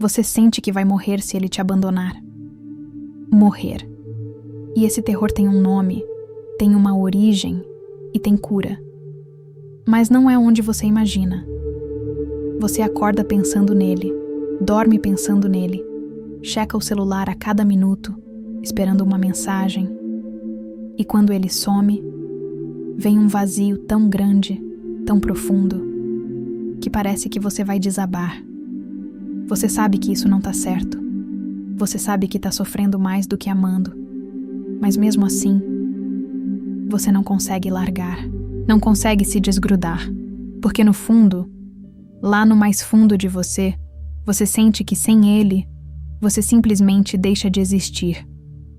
Você sente que vai morrer se ele te abandonar. Morrer. E esse terror tem um nome, tem uma origem e tem cura. Mas não é onde você imagina. Você acorda pensando nele, dorme pensando nele, checa o celular a cada minuto, esperando uma mensagem. E quando ele some, vem um vazio tão grande, tão profundo, que parece que você vai desabar. Você sabe que isso não tá certo. Você sabe que tá sofrendo mais do que amando. Mas mesmo assim, você não consegue largar. Não consegue se desgrudar. Porque no fundo, lá no mais fundo de você, você sente que sem ele, você simplesmente deixa de existir.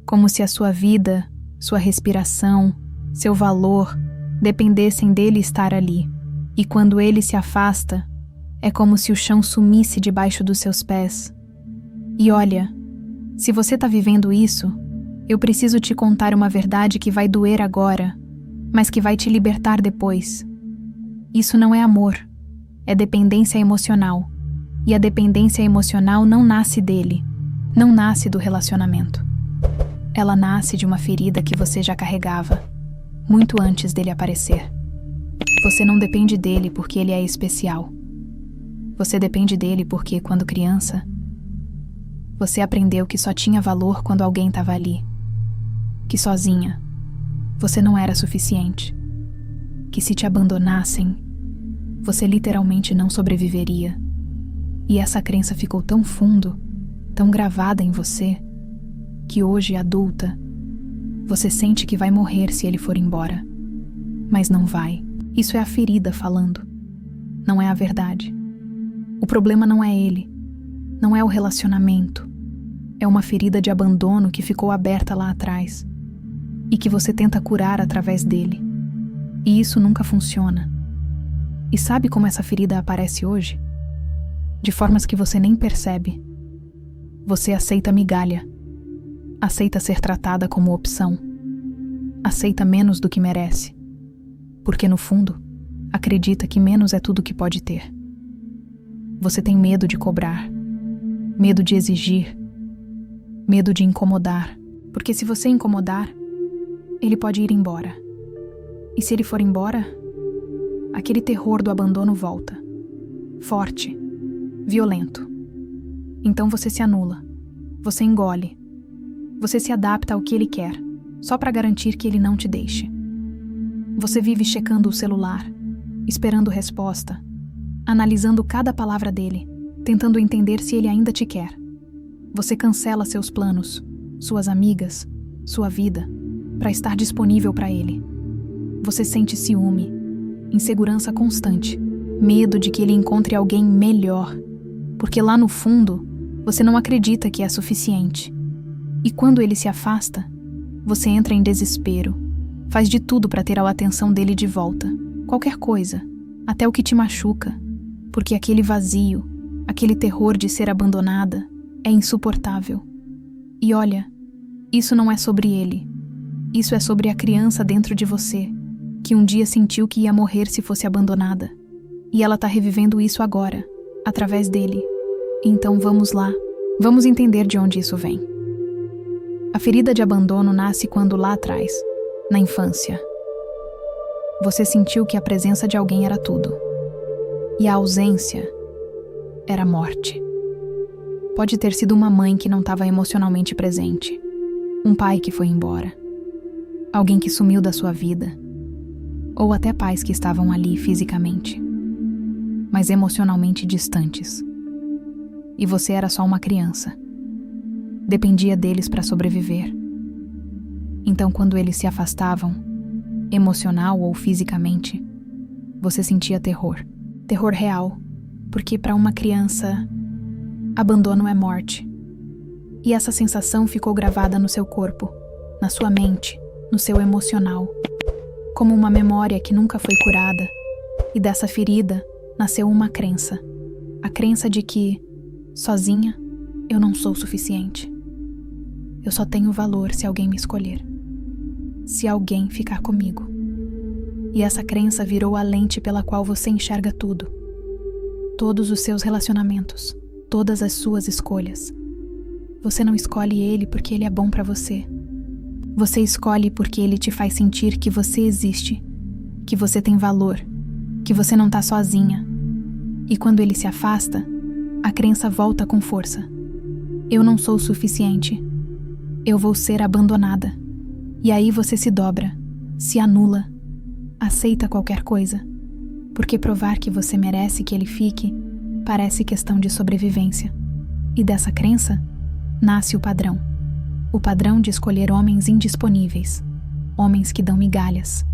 Como se a sua vida, sua respiração, seu valor dependessem dele estar ali. E quando ele se afasta, é como se o chão sumisse debaixo dos seus pés. E olha, se você tá vivendo isso, eu preciso te contar uma verdade que vai doer agora, mas que vai te libertar depois. Isso não é amor, é dependência emocional. E a dependência emocional não nasce dele, não nasce do relacionamento. Ela nasce de uma ferida que você já carregava, muito antes dele aparecer. Você não depende dele porque ele é especial. Você depende dele porque, quando criança, você aprendeu que só tinha valor quando alguém estava ali. Que sozinha, você não era suficiente. Que se te abandonassem, você literalmente não sobreviveria. E essa crença ficou tão fundo, tão gravada em você, que hoje, adulta, você sente que vai morrer se ele for embora. Mas não vai. Isso é a ferida falando. Não é a verdade. O problema não é ele. Não é o relacionamento. É uma ferida de abandono que ficou aberta lá atrás e que você tenta curar através dele. E isso nunca funciona. E sabe como essa ferida aparece hoje? De formas que você nem percebe. Você aceita migalha. Aceita ser tratada como opção. Aceita menos do que merece. Porque no fundo, acredita que menos é tudo que pode ter. Você tem medo de cobrar. Medo de exigir. Medo de incomodar. Porque se você incomodar, ele pode ir embora. E se ele for embora, aquele terror do abandono volta. Forte. Violento. Então você se anula. Você engole. Você se adapta ao que ele quer, só para garantir que ele não te deixe. Você vive checando o celular, esperando resposta, analisando cada palavra dele, tentando entender se ele ainda te quer. Você cancela seus planos, suas amigas, sua vida, para estar disponível para ele. Você sente ciúme, insegurança constante, medo de que ele encontre alguém melhor, porque lá no fundo, você não acredita que é suficiente. E quando ele se afasta, você entra em desespero, faz de tudo para ter a atenção dele de volta, qualquer coisa, até o que te machuca, porque aquele vazio, aquele terror de ser abandonada, é insuportável. E olha, isso não é sobre ele, isso é sobre a criança dentro de você, que um dia sentiu que ia morrer se fosse abandonada, e ela tá revivendo isso agora, através dele. Então vamos lá, vamos entender de onde isso vem. A ferida de abandono nasce quando lá atrás, na infância, você sentiu que a presença de alguém era tudo. E a ausência era morte. Pode ter sido uma mãe que não estava emocionalmente presente, um pai que foi embora, alguém que sumiu da sua vida, ou até pais que estavam ali fisicamente, mas emocionalmente distantes. E você era só uma criança. Dependia deles para sobreviver. Então, quando eles se afastavam, emocional ou fisicamente, você sentia terror. Terror real, porque para uma criança, abandono é morte. E essa sensação ficou gravada no seu corpo, na sua mente, no seu emocional, como uma memória que nunca foi curada. E dessa ferida nasceu uma crença. A crença de que, sozinha, eu não sou suficiente. Eu só tenho valor se alguém me escolher. Se alguém ficar comigo. E essa crença virou a lente pela qual você enxerga tudo. Todos os seus relacionamentos, todas as suas escolhas. Você não escolhe ele porque ele é bom para você. Você escolhe porque ele te faz sentir que você existe, que você tem valor, que você não tá sozinha. E quando ele se afasta, a crença volta com força. Eu não sou o suficiente. Eu vou ser abandonada. E aí você se dobra, se anula, aceita qualquer coisa. Porque provar que você merece que ele fique parece questão de sobrevivência. E dessa crença nasce o padrão. O padrão de escolher homens indisponíveis, homens que dão migalhas,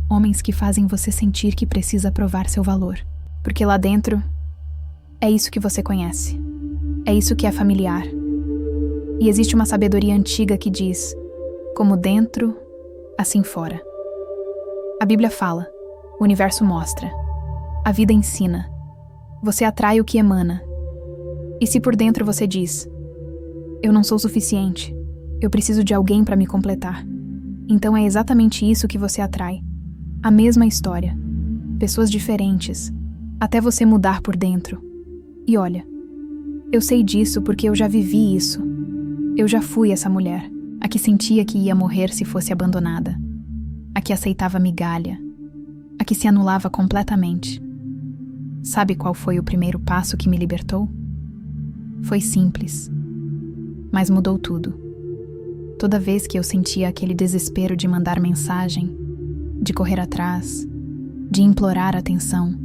homens que fazem você sentir que precisa provar seu valor. Porque lá dentro, é isso que você conhece. É isso que é familiar. E existe uma sabedoria antiga que diz: como dentro, assim fora. A Bíblia fala, o universo mostra, a vida ensina. Você atrai o que emana. E se por dentro você diz: eu não sou suficiente, eu preciso de alguém para me completar, então é exatamente isso que você atrai. A mesma história, pessoas diferentes, até você mudar por dentro. E olha, eu sei disso porque eu já vivi isso. Eu já fui essa mulher, a que sentia que ia morrer se fosse abandonada, a que aceitava migalha, a que se anulava completamente. Sabe qual foi o primeiro passo que me libertou? Foi simples, mas mudou tudo. Toda vez que eu sentia aquele desespero de mandar mensagem, de correr atrás, de implorar atenção,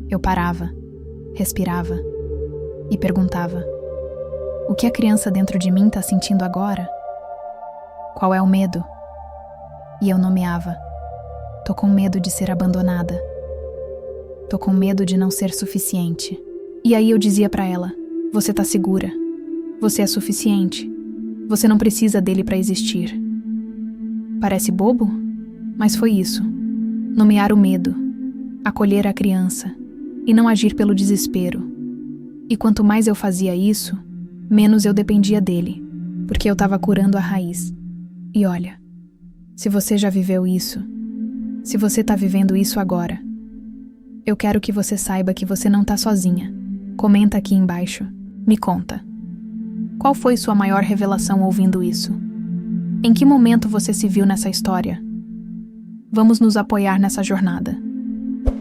eu parava, respirava e perguntava: o que a criança dentro de mim está sentindo agora? Qual é o medo? E eu nomeava: tô com medo de ser abandonada. Tô com medo de não ser suficiente. E aí eu dizia pra ela: você tá segura. Você é suficiente. Você não precisa dele pra existir. Parece bobo? Mas foi isso. Nomear o medo, acolher a criança e não agir pelo desespero. E quanto mais eu fazia isso, menos eu dependia dele, porque eu estava curando a raiz. E olha, se você já viveu isso, se você está vivendo isso agora, eu quero que você saiba que você não está sozinha. Comenta aqui embaixo. Me conta. Qual foi sua maior revelação ouvindo isso? Em que momento você se viu nessa história? Vamos nos apoiar nessa jornada.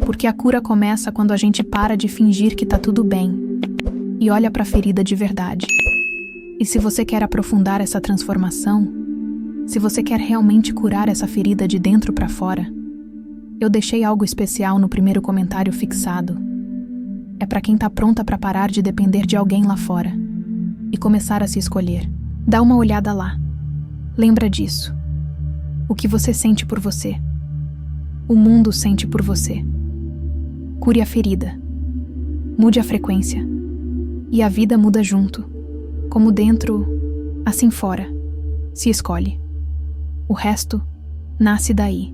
Porque a cura começa quando a gente para de fingir que tá tudo bem e olha para a ferida de verdade. E se você quer aprofundar essa transformação, se você quer realmente curar essa ferida de dentro para fora, eu deixei algo especial no primeiro comentário fixado. É para quem tá pronta para parar de depender de alguém lá fora e começar a se escolher. Dá uma olhada lá. Lembra disso. O que você sente por você. O mundo sente por você. Cure a ferida. Mude a frequência. E a vida muda junto. Como dentro, assim fora. Se escolhe. O resto nasce daí.